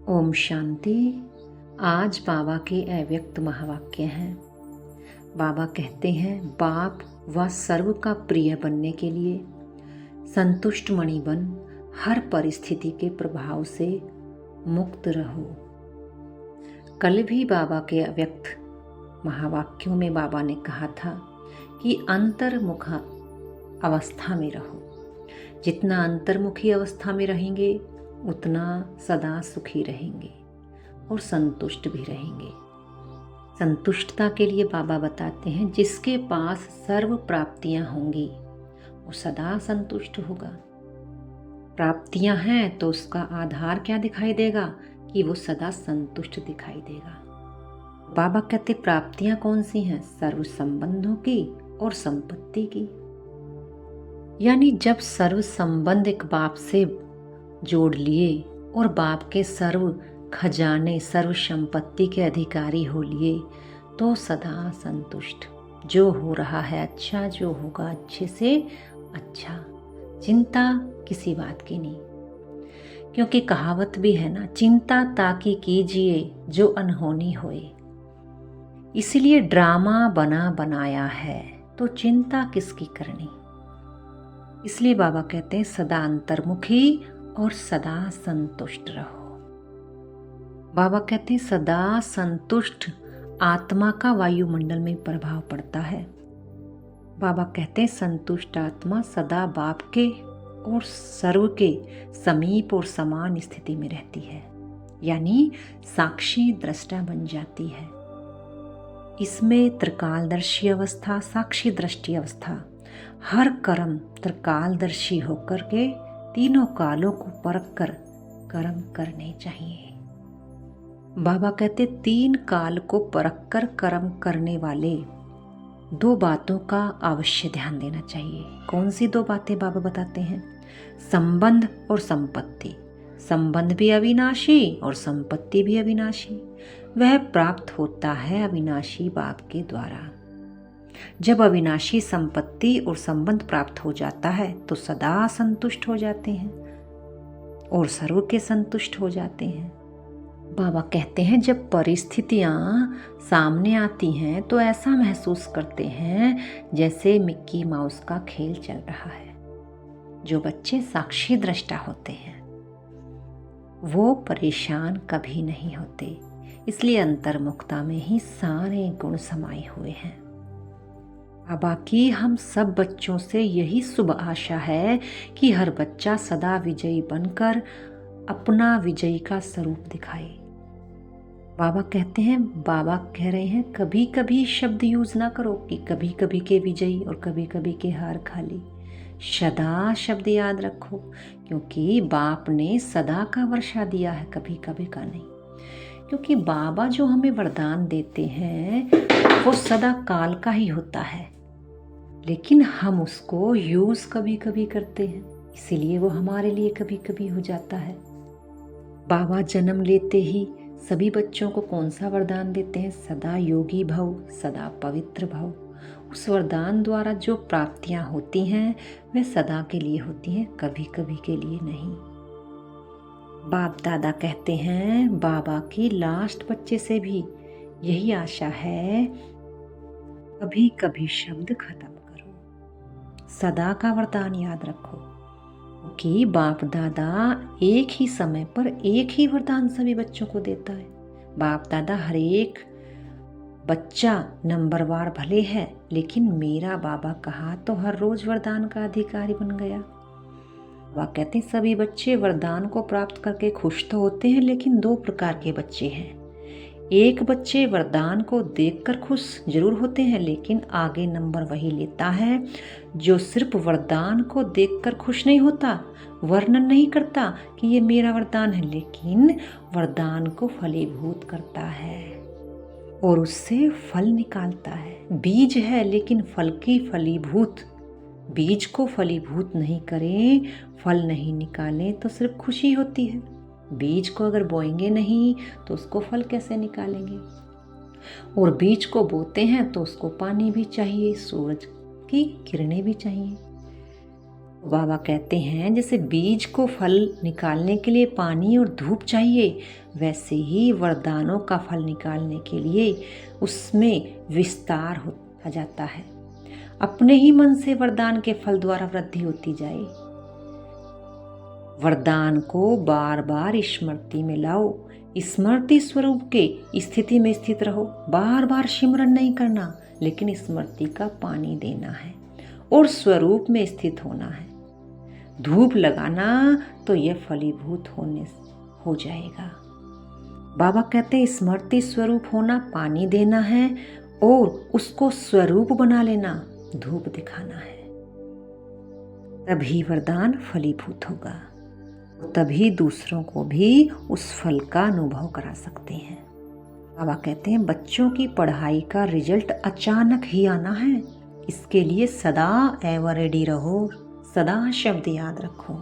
ओम शांति। आज बाबा के अव्यक्त महावाक्य हैं। बाबा कहते हैं, बाप व सर्व का प्रिय बनने के लिए संतुष्ट मणि बन हर परिस्थिति के प्रभाव से मुक्त रहो। कल भी बाबा के अव्यक्त महावाक्यों में बाबा ने कहा था कि अंतर्मुख अवस्था में रहो। जितना अंतर्मुखी अवस्था में रहेंगे उतना सदा सुखी रहेंगे और संतुष्ट भी रहेंगे। संतुष्टता के लिए बाबा बताते हैं, जिसके पास सर्व प्राप्तियां होंगी वो सदा संतुष्ट होगा। प्राप्तियां हैं तो उसका आधार क्या दिखाई देगा कि वो सदा संतुष्ट दिखाई देगा। बाबा कहते प्राप्तियां कौन सी हैं? सर्व संबंधों की और संपत्ति की। यानी जब सर्व संबंध एक बाप से जोड़ लिए और बाप के सर्व खजाने सर्व संपत्ति के अधिकारी हो लिए तो सदा संतुष्ट। जो हो रहा है अच्छा, जो होगा अच्छे से अच्छा, चिंता किसी बात की नहीं। क्योंकि कहावत भी है ना, चिंता ताकि कीजिए जो अनहोनी होए। इसलिए ड्रामा बना बनाया है तो चिंता किसकी करनी। इसलिए बाबा कहते हैं सदा अंतर्मुखी और सदा संतुष्ट रहो। बाबा कहते हैं सदा संतुष्ट आत्मा का वायुमंडल में प्रभाव पड़ता है। बाबा कहते हैं संतुष्ट आत्मा सदा बाप के और सर्व के समीप और समान स्थिति में रहती है, यानी साक्षी दृष्टा बन जाती है। इसमें त्रिकालदर्शी अवस्था, साक्षी दृष्टि अवस्था, हर कर्म त्रिकालदर्शी होकर के तीनों कालों को परख कर कर्म करने चाहिए। बाबा कहते तीन काल को परख कर कर्म करने वाले दो बातों का अवश्य ध्यान देना चाहिए। कौन सी दो बातें बाबा बताते हैं? संबंध और संपत्ति। संबंध भी अविनाशी और संपत्ति भी अविनाशी। वह प्राप्त होता है अविनाशी बाप के द्वारा। जब अविनाशी संपत्ति और संबंध प्राप्त हो जाता है तो सदा संतुष्ट हो जाते हैं और सर्व के संतुष्ट हो जाते हैं। बाबा कहते हैं जब परिस्थितियां सामने आती हैं तो ऐसा महसूस करते हैं जैसे मिक्की माउस का खेल चल रहा है। जो बच्चे साक्षी दृष्टा होते हैं वो परेशान कभी नहीं होते। इसलिए अंतर्मुखता में ही सारे गुण समाये हुए हैं। बाबा की हम सब बच्चों से यही शुभ आशा है कि हर बच्चा सदा विजयी बनकर अपना विजयी का स्वरूप दिखाए। बाबा कहते हैं, बाबा कह रहे हैं कभी कभी शब्द यूज ना करो कि कभी कभी के विजयी और कभी कभी के हार खाली। सदा शब्द याद रखो, क्योंकि बाप ने सदा का वर्षा दिया है, कभी कभी का नहीं। क्योंकि बाबा जो हमें वरदान देते हैं वो सदा काल का ही होता है, लेकिन हम उसको यूज कभी कभी करते हैं, इसीलिए वो हमारे लिए कभी कभी हो जाता है। बाबा जन्म लेते ही सभी बच्चों को कौन सा वरदान देते हैं? सदा योगी भव, सदा पवित्र भव। उस वरदान द्वारा जो प्राप्तियां होती हैं वे सदा के लिए होती हैं, कभी कभी के लिए नहीं। बाप दादा कहते हैं बाबा की लास्ट बच्चे से भी यही आशा है, कभी कभी शब्द खत्म करो, सदा का वरदान याद रखो। कि बाप दादा एक ही समय पर एक ही वरदान सभी बच्चों को देता है। बाप दादा हर एक बच्चा नंबरवार भले है, लेकिन मेरा बाबा कहा तो हर रोज वरदान का अधिकारी बन गया। वह कहते हैं सभी बच्चे वरदान को प्राप्त करके खुश तो होते हैं, लेकिन दो प्रकार के बच्चे हैं। एक बच्चे वरदान को देखकर खुश जरूर होते हैं, लेकिन आगे नंबर वही लेता है जो सिर्फ वरदान को देखकर खुश नहीं होता, वर्णन नहीं करता कि ये मेरा वरदान है, लेकिन वरदान को फलीभूत करता है और उससे फल निकालता है। बीज है लेकिन फल की फलीभूत, बीज को फलीभूत नहीं करें, फल नहीं निकालें तो सिर्फ खुशी होती है। बीज को अगर बोएंगे नहीं तो उसको फल कैसे निकालेंगे? और बीज को बोते हैं तो उसको पानी भी चाहिए, सूरज की किरणें भी चाहिए। बाबा कहते हैं जैसे बीज को फल निकालने के लिए पानी और धूप चाहिए, वैसे ही वरदानों का फल निकालने के लिए उसमें विस्तार होता जाता है। अपने ही मन से वरदान के फल द्वारा वृद्धि होती जाए। वरदान को बार बार स्मृति में लाओ, स्मृति स्वरूप के स्थिति में स्थित रहो। बार बार सिमरन नहीं करना, लेकिन स्मृति का पानी देना है और स्वरूप में स्थित होना है। धूप लगाना तो यह फलीभूत हो जाएगा। बाबा कहते हैं स्मृति स्वरूप होना, पानी देना है और उसको स्वरूप बना लेना, धूप दिखाना है। तभी वरदान फलीभूत होगा, तभी दूसरों को भी उस फल का अनुभव करा सकते हैं। बाबा कहते हैं बच्चों की पढ़ाई का रिजल्ट अचानक ही आना है, इसके लिए सदा एवर रेडी रहो, सदा शब्द याद रखो।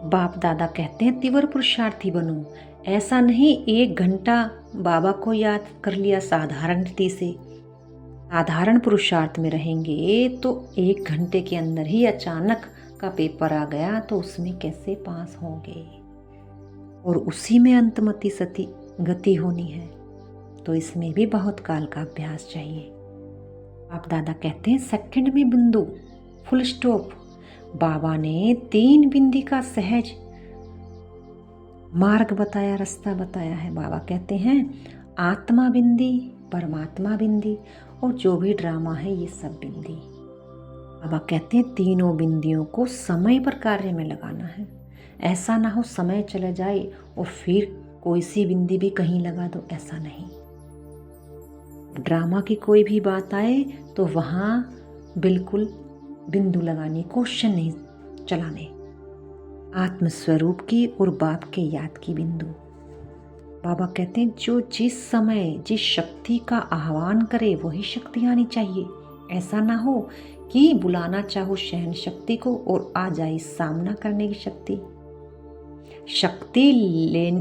बाप दादा कहते हैं तीव्र पुरुषार्थी बनो। ऐसा नहीं 1 घंटा बाबा को याद कर लिया साधारण रीति से, साधारण पुरुषार्थ में रहेंगे तो 1 घंटे के अंदर ही अचानक का पेपर आ गया तो उसमें कैसे पास होंगे, और उसी में अंतमति सती गति होनी है, तो इसमें भी बहुत काल का अभ्यास चाहिए। आप दादा कहते हैं सेकंड में बिंदु, फुल स्टॉप। बाबा ने 3 बिंदी का सहज मार्ग बताया, रास्ता बताया है। बाबा कहते हैं आत्मा बिंदी, परमात्मा बिंदी और जो भी ड्रामा है ये सब बिंदी। बाबा कहते हैं तीनों बिंदियों को समय पर कार्य में लगाना है। ऐसा ना हो समय चला जाए और फिर कोई सी बिंदी भी कहीं लगा दो, ऐसा नहीं। ड्रामा की कोई भी बात आए तो वहाँ बिल्कुल बिंदु लगानी, क्वेश्चन नहीं चलाने। आत्मस्वरूप की और बाप के याद की बिंदु। बाबा कहते हैं जो जिस समय जिस शक्ति का आह्वान करे वही शक्ति आनी चाहिए। ऐसा ना हो कि बुलाना चाहो सहन शक्ति को और आ जाए सामना करने की शक्ति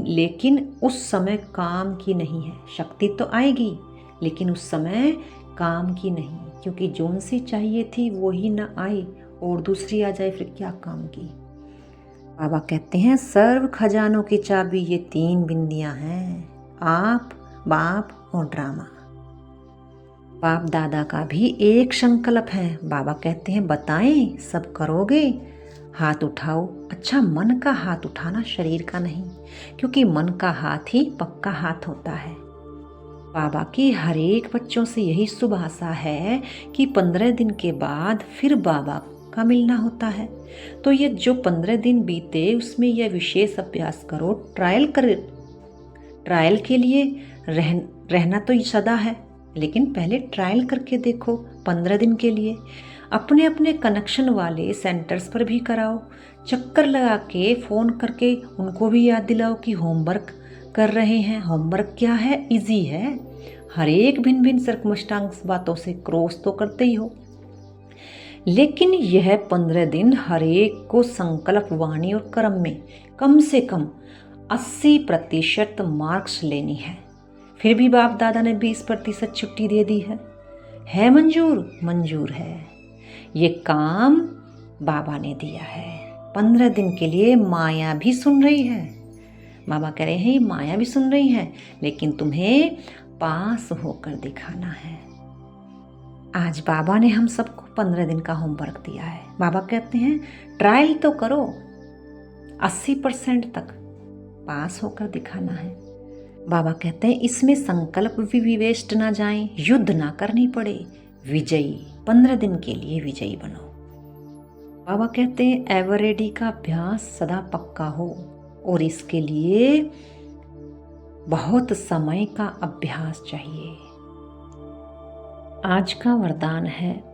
लेकिन उस समय काम की नहीं है। शक्ति तो आएगी लेकिन उस समय काम की नहीं, क्योंकि जोन सी चाहिए थी वो ही ना आए और दूसरी आ जाए, फिर क्या काम की। बाबा कहते हैं सर्व खजानों की चाबी ये 3 बिंदियां हैं, आप, बाप और ड्रामा। बाप दादा का भी एक संकल्प है। बाबा कहते हैं बताएं सब करोगे, हाथ उठाओ। अच्छा, मन का हाथ उठाना, शरीर का नहीं, क्योंकि मन का हाथ ही पक्का हाथ होता है। बाबा की हर एक बच्चों से यही शुभ आशा है कि 15 दिन के बाद फिर बाबा का मिलना होता है। तो ये जो 15 दिन बीते उसमें यह विशेष अभ्यास करो। ट्रायल के लिए रहना तो सदा है, लेकिन पहले ट्रायल करके देखो 15 दिन के लिए। अपने अपने कनेक्शन वाले सेंटर्स पर भी कराओ, चक्कर लगा के फ़ोन करके उनको भी याद दिलाओ कि होमवर्क कर रहे हैं। होमवर्क क्या है? इजी है। हर एक भिन्न भिन्न सर्कमस्टांस बातों से क्रॉस तो करते ही हो, लेकिन यह 15 दिन हर एक को संकल्प वाणी और कर्म में कम से कम 80% मार्क्स लेनी है। फिर भी बाप दादा ने 20% छुट्टी दे दी है मंजूर? मंजूर है। ये काम बाबा ने दिया है। 15 दिन के लिए माया भी सुन रही है। बाबा कह रहे हैं ये माया भी सुन रही है, लेकिन तुम्हें पास होकर दिखाना है। आज बाबा ने हम सबको 15 दिन का होमवर्क दिया है। बाबा कहते हैं ट्रायल तो करो, 80% तक पास होकर दिखाना है। बाबा कहते हैं इसमें संकल्प भी वेस्ट ना जाएं, युद्ध ना करनी पड़े, विजयी 15 दिन के लिए विजयी बनो। बाबा कहते हैं एवर रेडी का अभ्यास सदा पक्का हो और इसके लिए बहुत समय का अभ्यास चाहिए। आज का वरदान है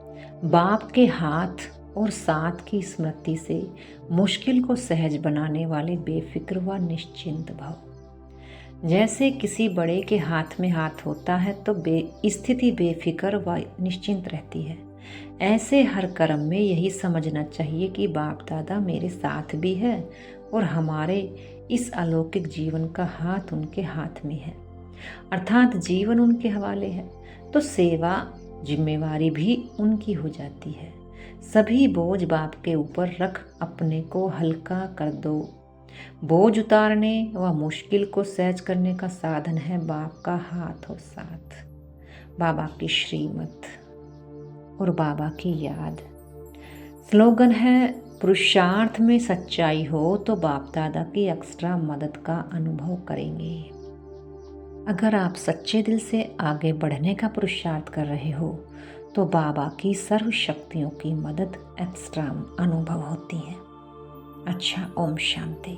बाप के हाथ और साथ की स्मृति से मुश्किल को सहज बनाने वाले बेफिक्र व निश्चिंत भव। जैसे किसी बड़े के हाथ में हाथ होता है तो स्थिति बेफिक्र व निश्चिंत रहती है। ऐसे हर कर्म में यही समझना चाहिए कि बाप दादा मेरे साथ भी है और हमारे इस अलौकिक जीवन का हाथ उनके हाथ में है, अर्थात जीवन उनके हवाले है, तो सेवा जिम्मेवारी भी उनकी हो जाती है। सभी बोझ बाप के ऊपर रख अपने को हल्का कर दो। बोझ उतारने व मुश्किल को सहज करने का साधन है बाप का हाथों साथ, बाबा की श्रीमत और बाबा की याद। स्लोगन है, पुरुषार्थ में सच्चाई हो तो बाप दादा की एक्स्ट्रा मदद का अनुभव करेंगे। अगर आप सच्चे दिल से आगे बढ़ने का पुरुषार्थ कर रहे हो तो बाबा की सर्व शक्तियों की मदद एक्स्ट्रा अनुभव होती है। अच्छा, ओम शांति।